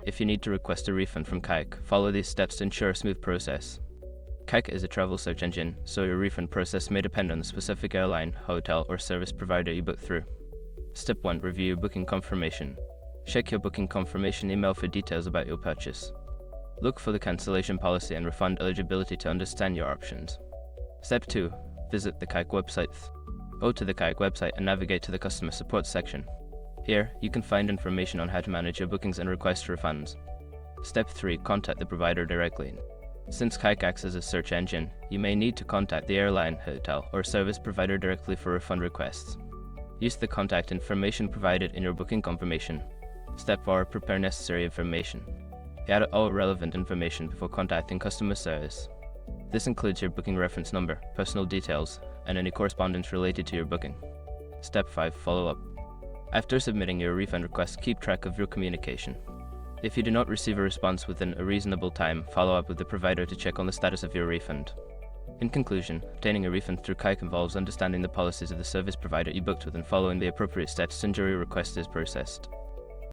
If you need to request a refund from Kayak, follow these steps to ensure a smooth process. Kayak is a travel search engine, so your refund process may depend on the specific airline, hotel, or service provider you book through. Step 1. Review your booking confirmation. Check your booking confirmation email for details about your purchase. Look for the cancellation policy and refund eligibility to understand your options. Step 2. Visit the Kayak website. Go to the Kayak website and navigate to the customer support section. Here, you can find information on how to manage your bookings and request refunds. Step 3. Contact the provider directly. Since Kayak acts as a search engine, you may need to contact the airline, hotel, or service provider directly for refund requests. Use the contact information provided in your booking confirmation. Step 4. Prepare necessary information. Gather all relevant information before contacting customer service. This includes your booking reference number, personal details, and any correspondence related to your booking. Step 5. Follow up. After submitting your refund request, keep track of your communication. If you do not receive a response within a reasonable time, follow up with the provider to check on the status of your refund. In conclusion, obtaining a refund through Kayak involves understanding the policies of the service provider you booked with and following the appropriate steps to ensure your request is processed.